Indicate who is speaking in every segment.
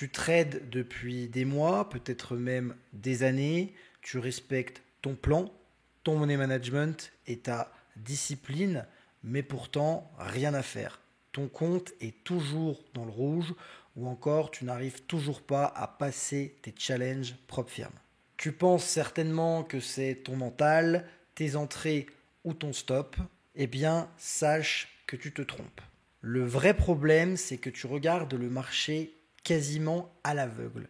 Speaker 1: Tu trades depuis des mois, peut-être même des années. Tu respectes ton plan, ton money management et ta discipline, mais pourtant rien à faire. Ton compte est toujours dans le rouge ou encore tu n'arrives toujours pas à passer tes challenges propre firme. Tu penses certainement que c'est ton mental, tes entrées ou ton stop. Eh bien, sache que tu te trompes. Le vrai problème, c'est que tu regardes le marché quasiment à l'aveugle.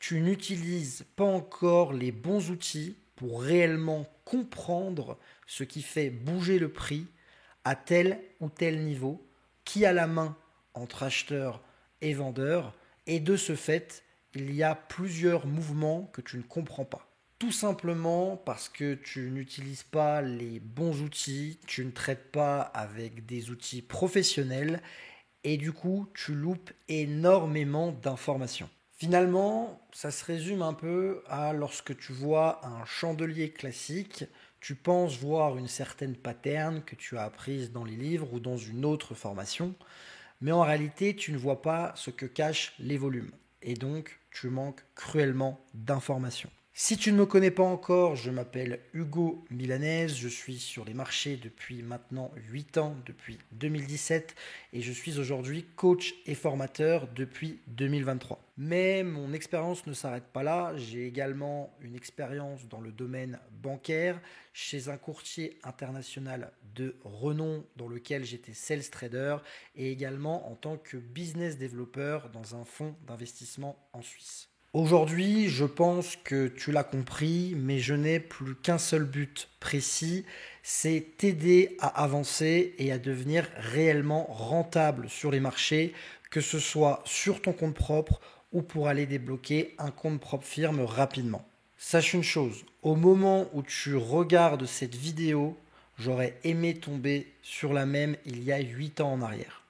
Speaker 1: Tu n'utilises pas encore les bons outils pour réellement comprendre ce qui fait bouger le prix à tel ou tel niveau, qui a la main entre acheteurs et vendeurs, et de ce fait, il y a plusieurs mouvements que tu ne comprends pas. Tout simplement parce que tu n'utilises pas les bons outils, tu ne traites pas avec des outils professionnels et du coup, tu loupes énormément d'informations. Finalement, ça se résume un peu à lorsque tu vois un chandelier classique, tu penses voir une certaine pattern que tu as apprise dans les livres ou dans une autre formation, mais en réalité, tu ne vois pas ce que cachent les volumes. Et donc, tu manques cruellement d'informations. Si tu ne me connais pas encore, je m'appelle Hugo Milanez, je suis sur les marchés depuis maintenant 8 ans, depuis 2017, et je suis aujourd'hui coach et formateur depuis 2023. Mais mon expérience ne s'arrête pas là, j'ai également une expérience dans le domaine bancaire, chez un courtier international de renom dans lequel j'étais sales trader, et également en tant que business developer dans un fonds d'investissement en Suisse. Aujourd'hui, je pense que tu l'as compris, mais je n'ai plus qu'un seul but précis, c'est t'aider à avancer et à devenir réellement rentable sur les marchés, que ce soit sur ton compte propre ou pour aller débloquer un compte propre firme rapidement. Sache une chose, au moment où tu regardes cette vidéo, j'aurais aimé tomber sur la même il y a 8 ans en arrière.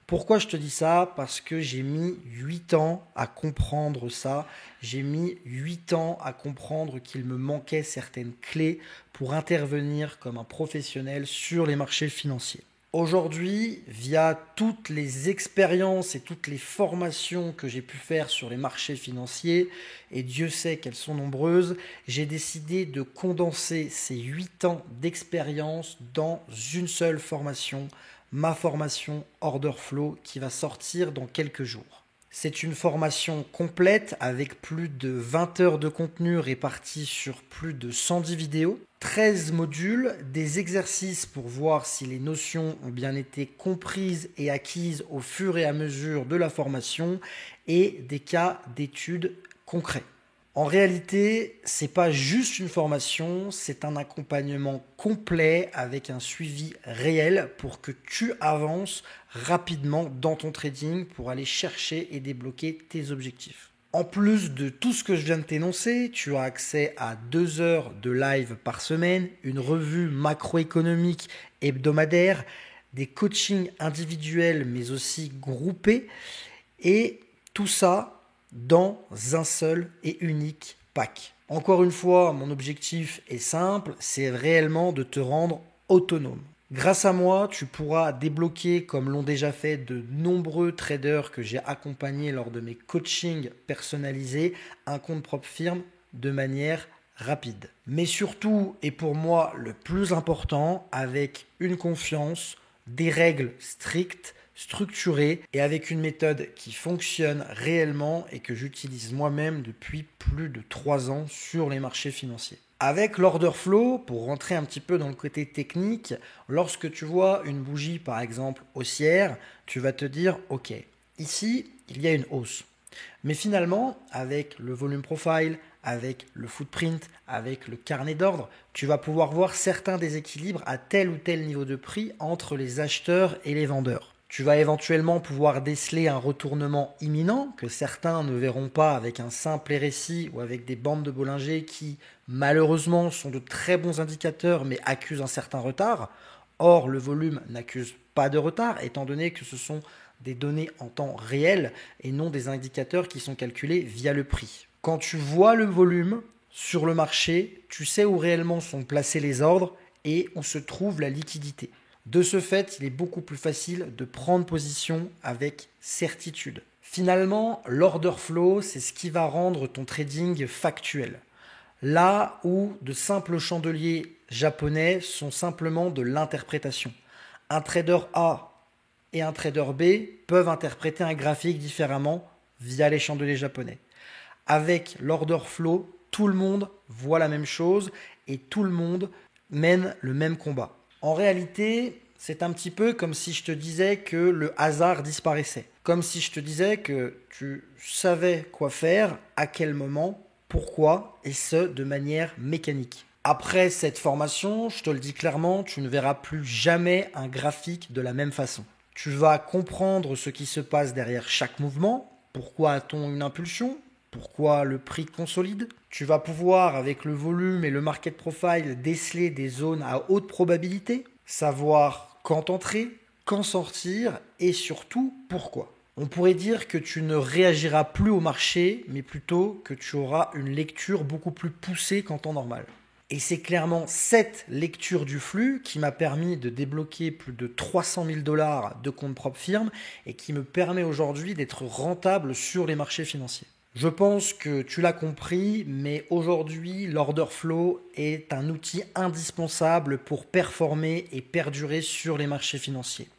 Speaker 1: Pourquoi je te dis ça? Parce que j'ai mis 8 ans à comprendre ça. J'ai mis 8 ans à comprendre qu'il me manquait certaines clés pour intervenir comme un professionnel sur les marchés financiers. Aujourd'hui, via toutes les expériences et toutes les formations que j'ai pu faire sur les marchés financiers, et Dieu sait qu'elles sont nombreuses, j'ai décidé de condenser ces 8 ans d'expérience dans une seule formation, ma formation Order Flow qui va sortir dans quelques jours. C'est une formation complète avec plus de 20 heures de contenu répartis sur plus de 110 vidéos, 13 modules, des exercices pour voir si les notions ont bien été comprises et acquises au fur et à mesure de la formation et des cas d'études concrets. En réalité, c'est pas juste une formation, c'est un accompagnement complet avec un suivi réel pour que tu avances rapidement dans ton trading pour aller chercher et débloquer tes objectifs. En plus de tout ce que je viens de t'énoncer, tu as accès à 2 heures de live par semaine, une revue macroéconomique hebdomadaire, des coachings individuels mais aussi groupés et tout ça dans un seul et unique pack. Encore une fois, mon objectif est simple, c'est réellement de te rendre autonome. Grâce à moi, tu pourras débloquer, comme l'ont déjà fait de nombreux traders que j'ai accompagnés lors de mes coachings personnalisés, un compte propre firme de manière rapide. Mais surtout, et pour moi le plus important, avec une confiance, des règles strictes, structuré et avec une méthode qui fonctionne réellement et que j'utilise moi-même depuis plus de 3 ans sur les marchés financiers. Avec l'order flow, pour rentrer un petit peu dans le côté technique, lorsque tu vois une bougie par exemple haussière, tu vas te dire ok, ici il y a une hausse. Mais finalement, avec le volume profile, avec le footprint, avec le carnet d'ordre, tu vas pouvoir voir certains déséquilibres à tel ou tel niveau de prix entre les acheteurs et les vendeurs. Tu vas éventuellement pouvoir déceler un retournement imminent que certains ne verront pas avec un simple RSI ou avec des bandes de Bollinger qui malheureusement sont de très bons indicateurs mais accusent un certain retard. Or, le volume n'accuse pas de retard étant donné que ce sont des données en temps réel et non des indicateurs qui sont calculés via le prix. Quand tu vois le volume sur le marché, tu sais où réellement sont placés les ordres et où se trouve la liquidité. De ce fait, il est beaucoup plus facile de prendre position avec certitude. Finalement, l'order flow, c'est ce qui va rendre ton trading factuel. Là où de simples chandeliers japonais sont simplement de l'interprétation. Un trader A et un trader B peuvent interpréter un graphique différemment via les chandeliers japonais. Avec l'order flow, tout le monde voit la même chose et tout le monde mène le même combat. En réalité, c'est un petit peu comme si je te disais que le hasard disparaissait. Comme si je te disais que tu savais quoi faire, à quel moment, pourquoi, et ce, de manière mécanique. Après cette formation, je te le dis clairement, tu ne verras plus jamais un graphique de la même façon. Tu vas comprendre ce qui se passe derrière chaque mouvement. Pourquoi a-t-on une impulsion? Pourquoi le prix consolide? Tu vas pouvoir, avec le volume et le market profile, déceler des zones à haute probabilité, savoir quand entrer, quand sortir et surtout pourquoi. On pourrait dire que tu ne réagiras plus au marché, mais plutôt que tu auras une lecture beaucoup plus poussée qu'en temps normal. Et c'est clairement cette lecture du flux qui m'a permis de débloquer plus de 300 000 $ de compte propre firme et qui me permet aujourd'hui d'être rentable sur les marchés financiers. Je pense que tu l'as compris, mais aujourd'hui, l'order flow est un outil indispensable pour performer et perdurer sur les marchés financiers.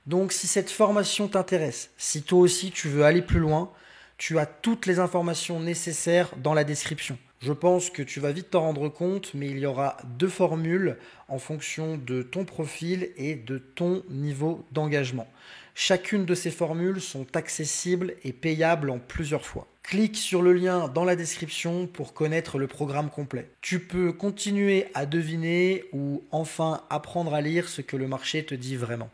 Speaker 1: Donc si cette formation t'intéresse, si toi aussi tu veux aller plus loin, tu as toutes les informations nécessaires dans la description. Je pense que tu vas vite t'en rendre compte, mais il y aura 2 formules en fonction de ton profil et de ton niveau d'engagement. Chacune de ces formules sont accessibles et payables en plusieurs fois. Clique sur le lien dans la description pour connaître le programme complet. Tu peux continuer à deviner ou enfin apprendre à lire ce que le marché te dit vraiment.